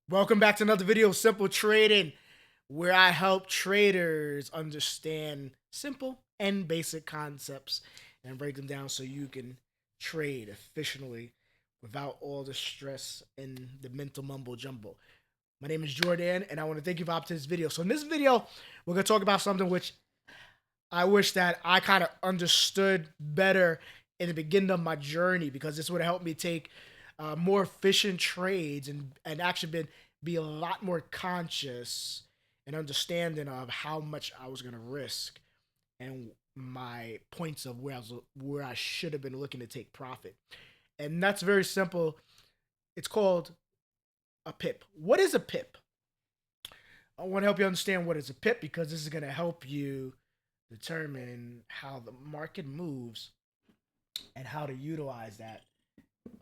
Welcome back to another video of Simple Trading, where I help traders understand simple and basic concepts and break them down so you can trade efficiently without all the stress and the mental mumbo jumbo. My name is Jordan, and I want to thank you for opting to this video. So in this video, we're going to talk about something which I wish that I kind of understood better in the beginning of my journey, because this would have helped me take more efficient trades and actually be a lot more conscious and understanding of how much I was going to risk and my points of where I should have been looking to take profit. And that's very simple. It's called a pip. What is a pip? I want to help you understand what is a pip, because this is going to help you determine how the market moves and how to utilize that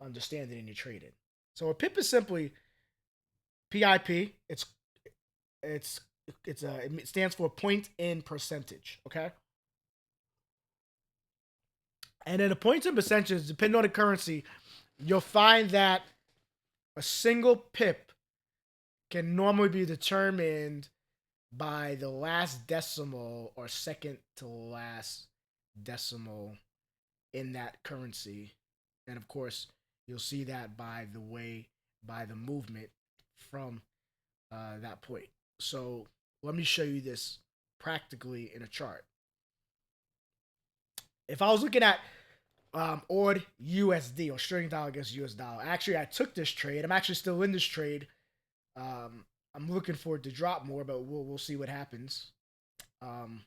understanding in your trading. So a pip is simply PIP. It's it stands for point in percentage. Okay, and then the points in percentage, depending on the currency, you'll find that a single pip can normally be determined by the last decimal or second to last decimal in that currency. And of course, you'll see that by the movement from that point. So let me show you this practically in a chart. If I was looking at ORD USD, Australian dollar against US dollar, actually I took this trade. I'm actually still in this trade. I'm looking for it to drop more, but we'll see what happens. Um,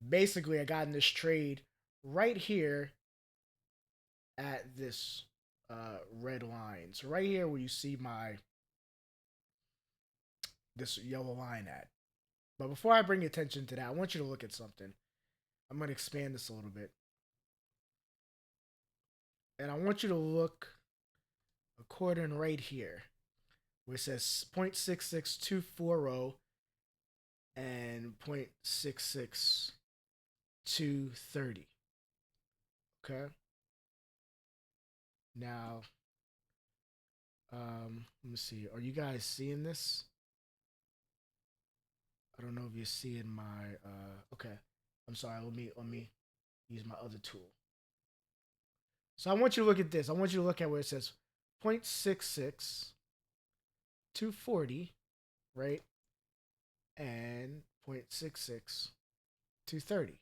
Basically, I got in this trade right here at this red line. So right here where you see this yellow line at. But before I bring attention to that, I want you to look at something. I'm going to expand this a little bit. And I want you to look according right here, where it says 0.66240 and 0.66230. Okay? Now, let me see. Are you guys seeing this? I don't know if you're seeing my okay. I'm sorry, let me use my other tool. So I want you to look at this. I want you to look at where it says 0.66 240, right? And 0.66 230.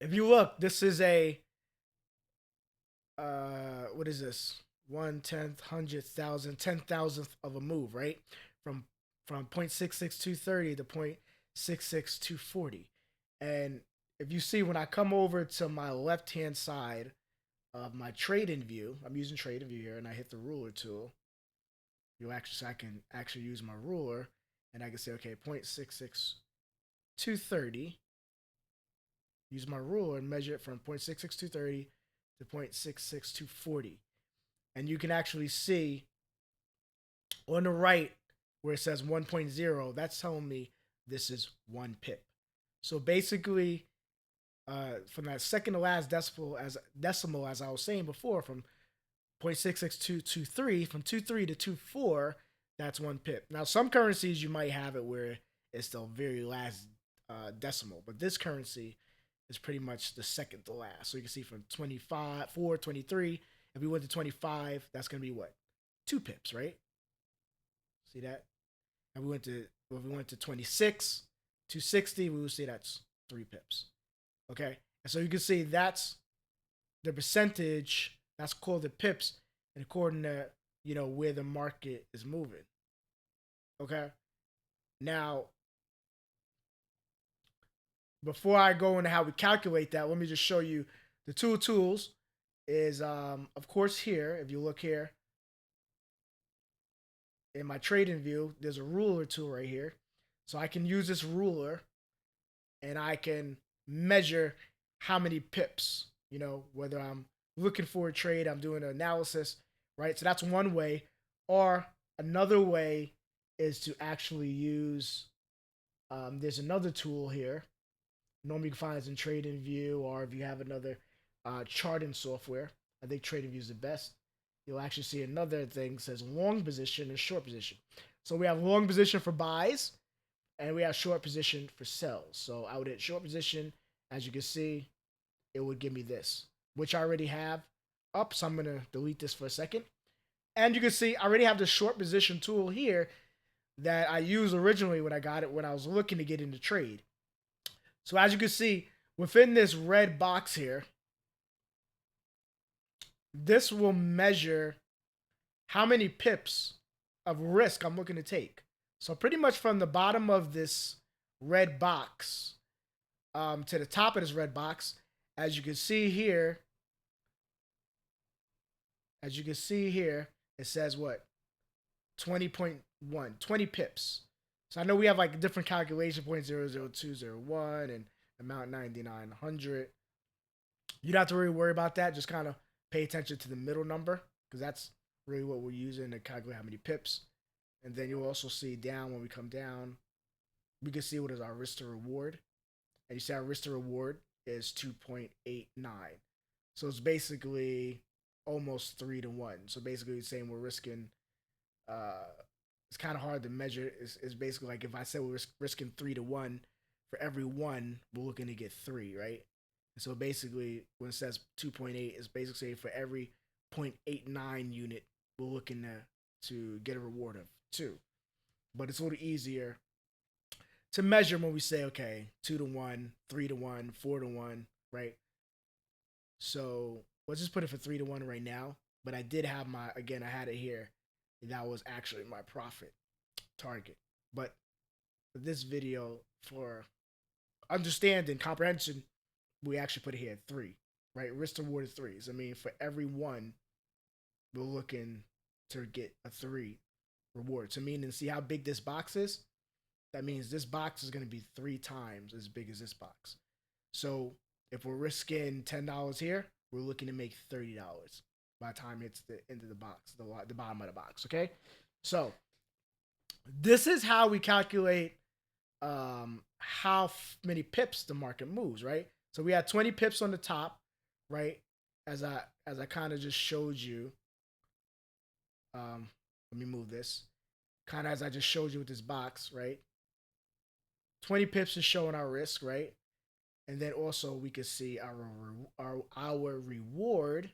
If you look, this is a what is this? 1/10, 100,000, 10,000th of a move, right? From from 0.66230 to 0.66240. And if you see, when I come over to my left hand side of my trading view, I'm using trading view here, and I hit the ruler tool. I can actually use my ruler, and I can say, okay, 0.66230. Use my ruler and measure it from 0.66230 to 0.66240. And you can actually see on the right where it says 1.0, that's telling me this is one pip. So basically, from that second to last decimal, as I was saying before, from 0.66223, from 23 to 24, that's one pip. Now, some currencies you might have it where it's the very last decimal, but this currency is pretty much the second to last. So you can see from 25, 4, 23. If we went to 25, that's going to be what? 2 pips, right? See that? And if we went to 26, 260, we would say that's 3 pips. Okay? And so you can see that's the percentage, that's called the pips, and according to, where the market is moving. Okay? Now, before I go into how we calculate that, let me just show you the two tools. Is of course here, if you look here in my trading view, there's a ruler tool right here. So I can use this ruler and I can measure how many pips, whether I'm looking for a trade, I'm doing an analysis, right? So that's one way. Or another way is to actually use, there's another tool here. Normally you can find it in trading view, or if you have another charting software, I think trading view is the best. you'll actually see another thing that says long position and short position. So we have long position for buys and we have short position for sells. So I would hit short position. As you can see, it would give me this, which I already have up. So I'm going to delete this for a second. And you can see I already have the short position tool here that I used originally when I got it when I was looking to get into trade. So as you can see, within this red box here, this will measure how many pips of risk I'm looking to take. So pretty much from the bottom of this red box to the top of this red box, as you can see here, it says what? 20.1, 20 pips. So I know we have like different calculation, 0.00201 and amount 9900. You don't have to really worry about that. Just kind of pay attention to the middle number because that's really what we're using to calculate how many pips. And then you'll also see down when we come down, we can see what is our risk to reward. And you see our risk to reward is 2.89. So it's basically almost 3 to 1. So basically it's saying we're risking, it's kind of hard to measure. It's basically like if I said we're risking 3 to 1, for every 1, we're looking to get 3, right? And so basically when it says 2.8, it's basically saying for every 0.89 unit, we're looking to get a reward of 2. But it's a little easier to measure when we say, okay, 2 to 1, 3 to 1, 4 to 1, right? So let's just put it for 3 to 1 right now. But I did have I had it here. That was actually my profit target. But for this video, for understanding, comprehension, we actually put it here at 3, right? Risk to reward is 3. So I mean, for every 1, we're looking to get a 3 reward. So meaning, see how big this box is? That means this box is going to be 3 times as big as this box. So if we're risking $10 here, we're looking to make $30 by the time it's the end of the box, the bottom of the box. Okay, so this is how we calculate how many pips the market moves, right? So we had 20 pips on the top, right? As I kind of just showed you. Let me move this. Kind of as I just showed you with this box, right? 20 pips is showing our risk, right? And then also we could see our reward.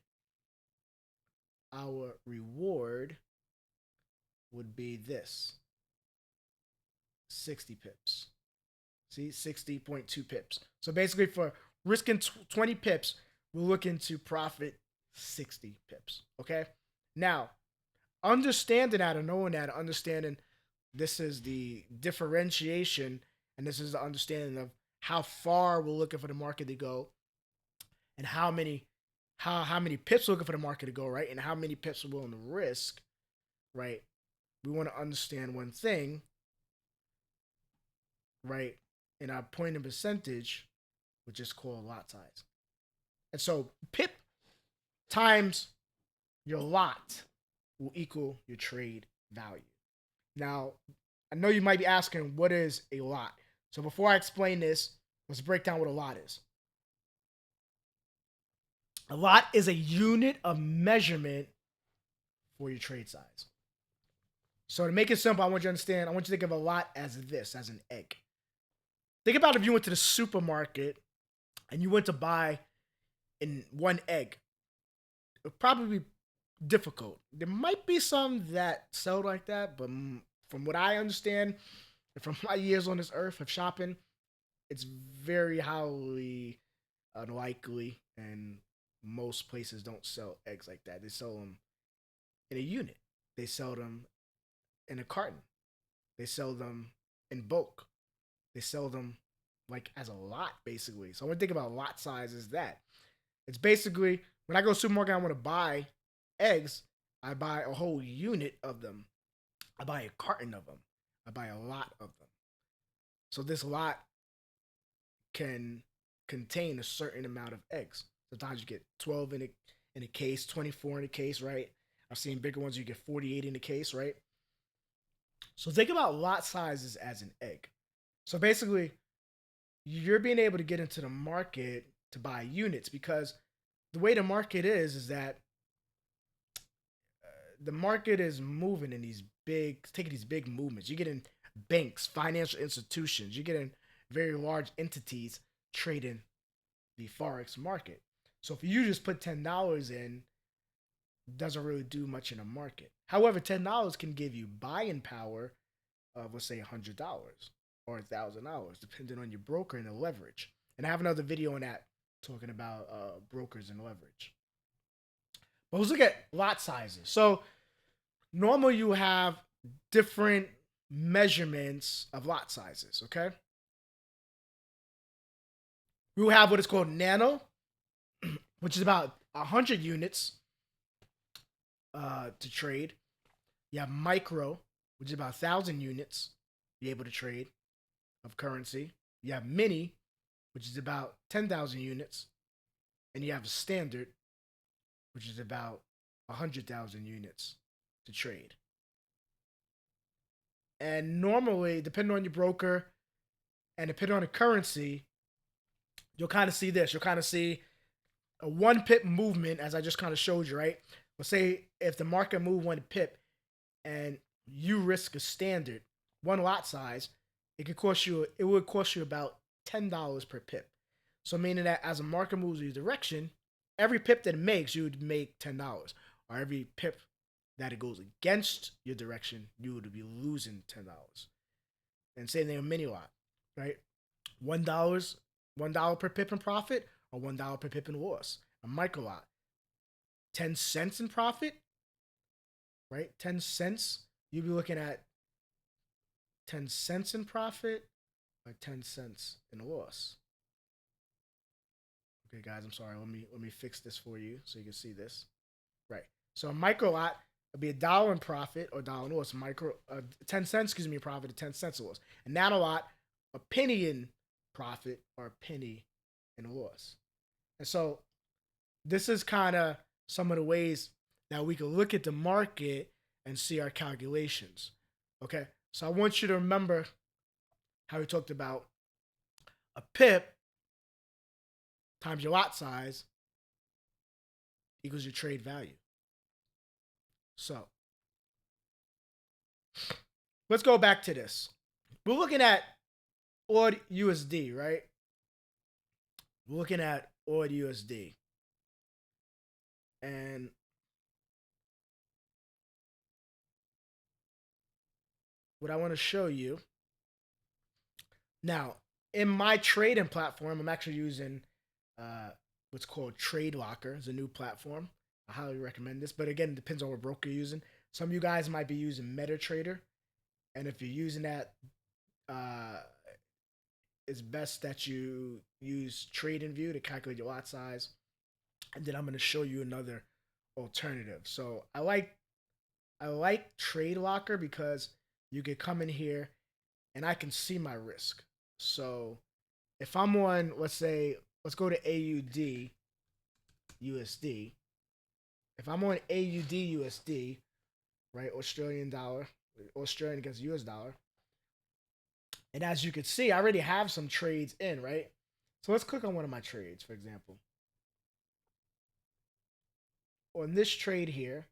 Our reward would be this. 60 pips. See, 60.2 pips. So basically for risking 20 pips, we're looking to profit 60 pips. Okay? Now, understanding that or knowing that, understanding this is the differentiation and this is the understanding of how far we're looking for the market to go and how many pips we're looking for the market to go, right? And how many pips we're willing to risk, right? We want to understand one thing, right? In our point and percentage, which is called lot size. And so pip times your lot will equal your trade value. Now, I know you might be asking, what is a lot? So before I explain this, let's break down what a lot is. A lot is a unit of measurement for your trade size. So to make it simple, I want you to understand, I want you to think of a lot as this, as an egg. Think about if you went to the supermarket and you went to buy in 1 egg. It would probably be difficult. There might be some that sell like that, but from what I understand, and from my years on this earth of shopping, it's very highly unlikely, and most places don't sell eggs like that. They sell them in a unit. They sell them in a carton. They sell them in bulk. They sell them like as a lot, basically. So when I think about lot size is that. It's basically, when I go to the supermarket and I want to buy eggs, I buy a whole unit of them. I buy a carton of them. I buy a lot of them. So this lot can contain a certain amount of eggs. Sometimes you get 12 in a case, 24 in a case, right? I've seen bigger ones, you get 48 in a case, right? So think about lot sizes as an egg. So basically, you're being able to get into the market to buy units because the way the market is that the market is moving in these taking these big movements. You get in banks, financial institutions, you get in very large entities trading the Forex market. So if you just put $10 in, doesn't really do much in a market. However, $10 can give you buying power of, let's say, $100 or $1,000, depending on your broker and the leverage. And I have another video on that talking about brokers and leverage. But let's look at lot sizes. So normally you have different measurements of lot sizes, okay? We will have what is called nano, which is about 100 units to trade. You have micro, which is about 1,000 units to be able to trade of currency. You have mini, which is about 10,000 units. And you have a standard, which is about 100,000 units to trade. And normally, depending on your broker and depending on the currency, you'll kind of see this. You'll kind of see a 1 pip movement, as I just kind of showed you, right? Let's say if the market moved 1 pip and you risk a standard, one lot size, it would cost you about $10 per pip. So meaning that as a market moves in your direction, every pip that it makes, you would make $10. Or every pip that it goes against your direction, you would be losing $10. And same thing with mini lot, right? $1 per pip in profit or $1 per pip in loss. A micro lot, 10 cents in profit, right? 10 cents, you'd be looking at 10 cents in profit or 10 cents in loss. Okay, guys, I'm sorry. Let me fix this for you so you can see this. Right. So a micro lot would be $1 in profit or $1 in loss. 10 cents, in profit or 10 cents in loss. A nano lot, a penny in profit or a penny in loss. And so this is kind of some of the ways that we can look at the market and see our calculations. Okay. So I want you to remember how we talked about a pip times your lot size equals your trade value. So let's go back to this. We're looking at AUD USD, right? We're looking at AUD USD. And what I want to show you now, in my trading platform, I'm actually using what's called Trade Locker. It's a new platform. I highly recommend this. But again, it depends on what broker you're using. Some of you guys might be using MetaTrader. And if you're using that, it's best that you use TradingView to calculate your lot size. And then I'm going to show you another alternative. So I like Trade Locker because you can come in here and I can see my risk. So if I'm on, let's go to AUD USD. If I'm on AUD USD, right, Australian against US dollar. And as you can see, I already have some trades in, right? So let's click on one of my trades, for example. On this trade here,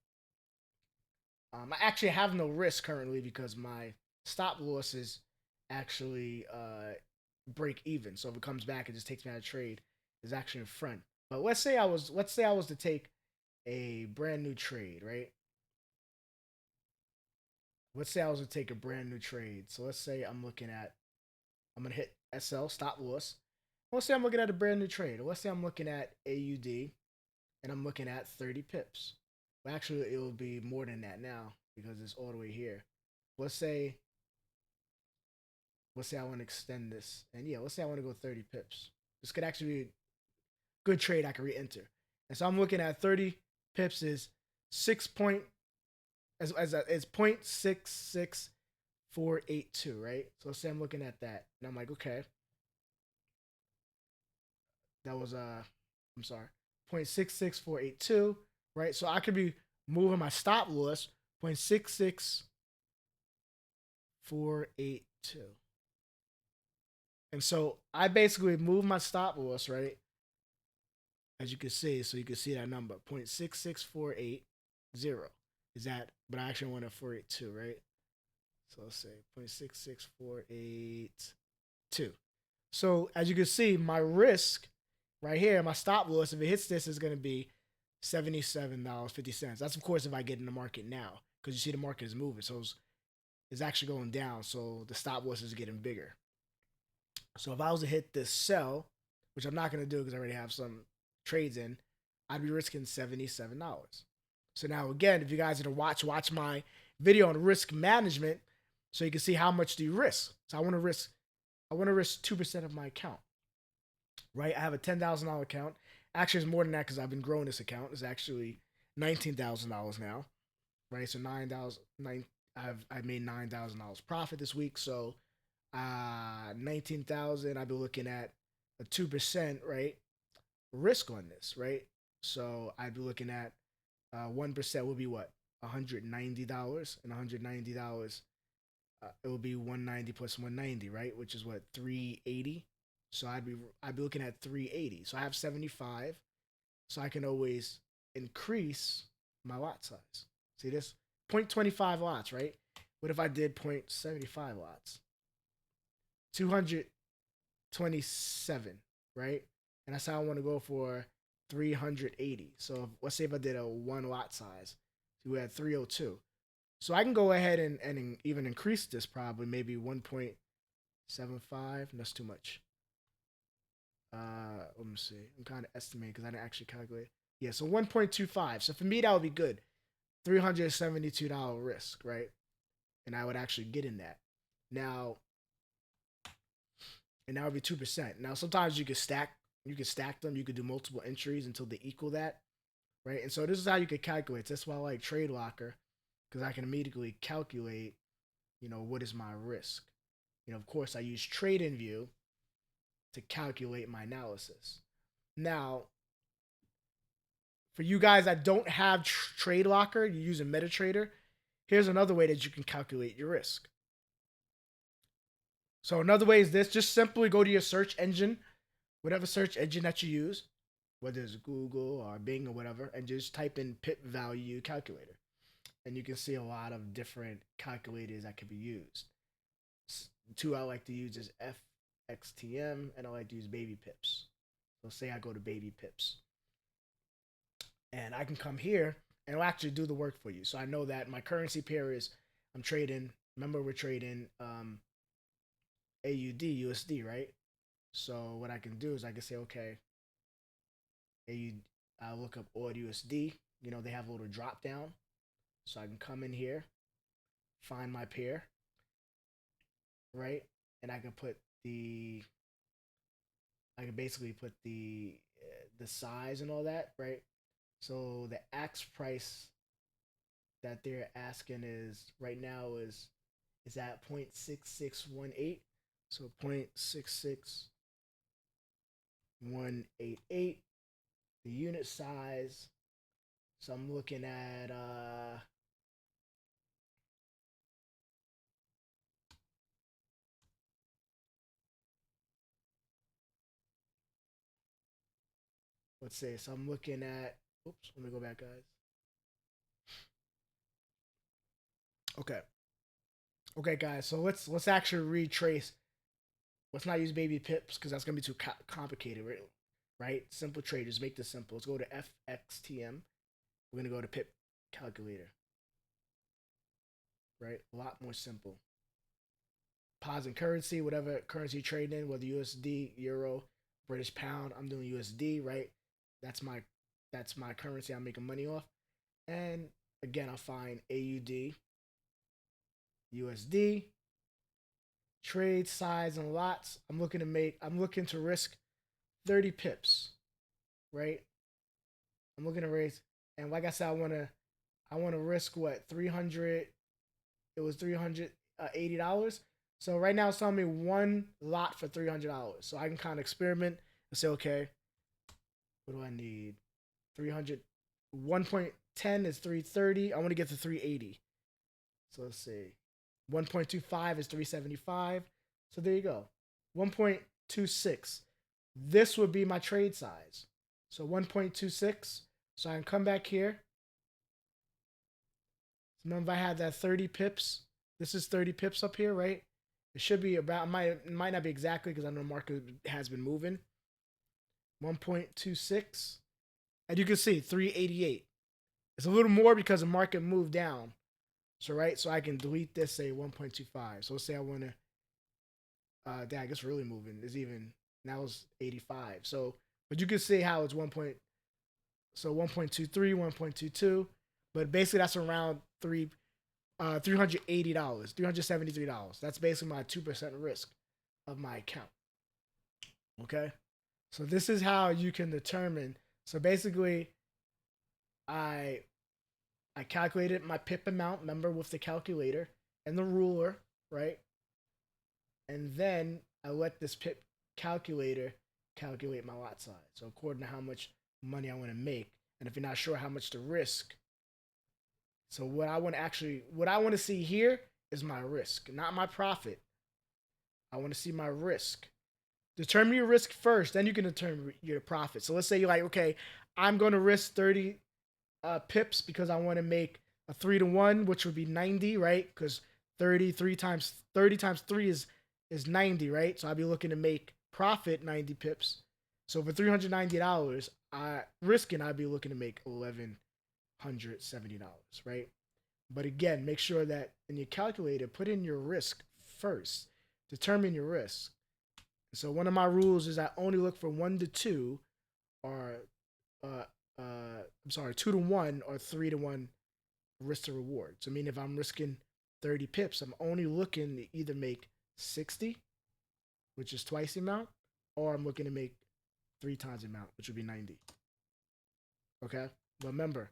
I actually have no risk currently because my stop losses actually break even. So if it comes back, it just takes me out of trade. It's actually in front. But let's say I was to take a brand new trade, right? Let's say I was to take a brand new trade. So let's say I'm going to hit SL, stop loss. Let's say I'm looking at a brand new trade. Let's say I'm looking at AUD and I'm looking at 30 pips. Well, actually, it will be more than that now because it's all the way here. Let's say I want to extend this. And yeah, let's say I want to go 30 pips. This could actually be a good trade I can re-enter. And so I'm looking at 30 pips is 0.66482, right? So let's say I'm looking at that. And I'm like, okay. That was I'm sorry, 0.66482, right? So I could be moving my stop loss 0.66482. And so I basically move my stop loss, right? As you can see, so you can see that number, 0.66480. is that, but I actually want a 482, right? So let's say 0.66482. So as you can see, my risk right here, my stop loss, if it hits this, is going to be $77.50. That's of course if I get in the market now, because you see the market is moving, so it's actually going down. So the stop loss is getting bigger. So if I was to hit this sell, which I'm not going to do because I already have some trades in, I'd be risking $77. So now again, if you guys are to watch my video on risk management, so you can see how much do you risk. So I want to risk 2% of my account, right? I have a $10,000 account. Actually, it's more than that because I've been growing this account. It's actually $19,000 now, right? So I made $9,000 profit this week. So 19,000. I'd be looking at a 2%, right? Risk on this, right? So I'd be looking at 1% would be what? $190, and $190 it would be 190 plus 190, right? Which is what, 380. So I'd be looking at 380. So I have 75. So I can always increase my lot size. See this? 0.25 lots, right? What if I did 0.75 lots? 227, right? And that's how I want to go for 380. So let's say if I did a one lot size, we had 302. So I can go ahead and even increase this probably maybe 1.75. That's too much. Let me see. I'm kind of estimating because I didn't actually calculate. Yeah, so 1.25. So for me, that would be good. $372 risk, right? And I would actually get in that. Now, and that would be 2%. Now, sometimes you can stack them. You could do multiple entries until they equal that, right? And so this is how you could calculate. That's why I like Trade Locker, because I can immediately calculate, what is my risk. Of course, I use TradingView to calculate my analysis. Now, for you guys that don't have Trade Locker, you use a MetaTrader, here's another way that you can calculate your risk. So another way is this: just simply go to your search engine, whatever search engine that you use, whether it's Google or Bing or whatever, and just type in pip value calculator. And you can see a lot of different calculators that can be used. Two I like to use is FXTM, and I like to use baby pips. So say I go to baby pips, and I can come here and it'll actually do the work for you. So I know that my currency pair is, I'm trading, remember we're trading AUD, USD, right? So what I can do is I can say, okay, I'll look up AUD USD. They have a little drop down. So I can come in here, find my pair, right? And I can basically put the size and all that, right? So the axe price that they're asking is right now is at 0.6618. So 0.66188. The unit size. So I'm looking at let's say, so I'm looking at, oops, let me go back, guys. Okay, guys, so let's actually retrace. Let's not use baby pips because that's gonna be too complicated, right? Simple traders, make this simple. Let's go to FXTM. We're gonna go to pip calculator, right? A lot more simple. Pause in currency, whatever currency you trade in, whether USD, Euro, British Pound. I'm doing USD, right? That's my currency I'm making money off. And again, I'll find AUD, USD, trade size and lots. I'm looking to risk 30 pips, right? I'm looking to raise, and like I said, I want to risk what, 300. It was $380. So right now it's telling me one lot for $300. So I can kind of experiment and say, okay, what do I need? 300. 1.10 is 330. I want to get to 380. So let's see. 1.25 is 375. So there you go. 1.26. This would be my trade size. So 1.26. So I can come back here. Remember, I had that 30 pips. This is 30 pips up here, right? It should be about, it might not be exactly because I know the market has been moving. 1.26. And you can see 388. It's a little more because the market moved down. So, right? So I can delete this, say 1.25. So let's say I want to, dang, it's really moving. It's even, now it's 85. So, but you can see how it's 1. So 1.23, 1.22. But basically that's around $380, $373. That's basically my 2% risk of my account. Okay? So this is how you can determine. So basically, I calculated my pip amount, remember, with the calculator and the ruler, right? And then I let this pip calculator calculate my lot size. So according to how much money I want to make, and if you're not sure how much to risk, so what I want to see here is my risk, not my profit. I want to see my risk. Determine your risk first, then you can determine your profit. So let's say you're like, okay, I'm going to risk 30 pips because I want to make a 3-to-1, which would be 90, right? Because 30 times 3 is 90, right? So I'd be looking to make profit 90 pips. So for $390, I'd be looking to make $1,170, right? But again, make sure that in your calculator, put in your risk first. Determine your risk. So one of my rules is I only look for 1 to 2, or 2 to 1 or 3 to 1 risk to reward. So I mean, if I'm risking 30 pips, I'm only looking to either make 60, which is twice the amount, or I'm looking to make 3 times the amount, which would be 90. Okay? Remember,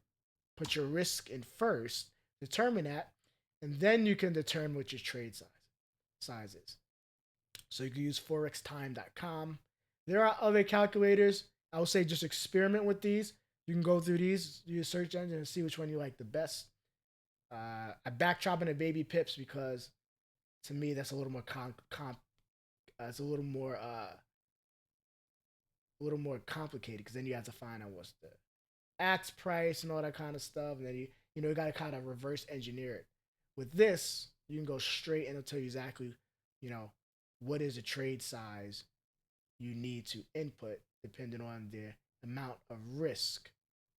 put your risk in first, determine that, and then you can determine what your trade size is. So you can use forextime.com. There are other calculators. I would say just experiment with these. You can go through these, use search engine, and see which one you like the best. I backdrop into baby pips because to me that's a little more it's a little more complicated, because then you have to find out what's the axe price and all that kind of stuff, and then you got to kind of reverse engineer it. With this, you can go straight and it'll tell you exactly, what is the trade size you need to input depending on the amount of risk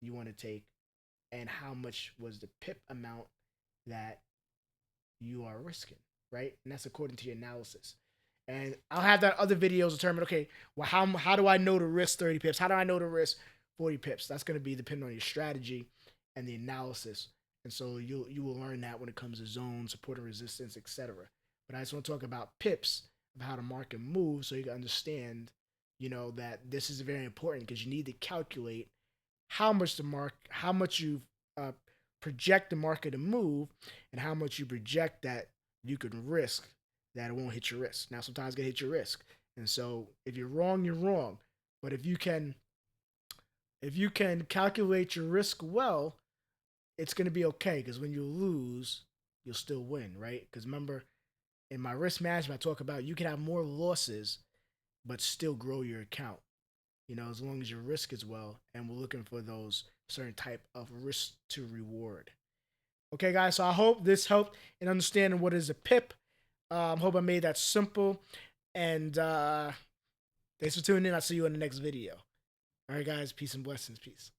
you want to take and how much was the pip amount that you are risking, right? And that's according to your analysis. And I'll have that other videos determine, okay, well, how do I know to risk 30 pips? How do I know to risk 40 pips? That's going to be depending on your strategy and the analysis. And so you will learn that when it comes to zone, support and resistance, etc. But I just want to talk about pips, of how the market moves, so you can understand, that this is very important, because you need to calculate how much you project the market to move, and how much you project that you can risk that it won't hit your risk. Now, sometimes it's gonna hit your risk, and so if you're wrong, you're wrong. But if you can calculate your risk well, it's gonna be okay. Because when you lose, you'll still win, right? Because remember, in my risk management, I talk about you can have more losses, but still grow your account. As long as your risk is well, and we're looking for those certain type of risk to reward. Okay, guys. So I hope this helped in understanding what is a pip. Hope I made that simple. And thanks for tuning in. I'll see you in the next video. All right, guys. Peace and blessings. Peace.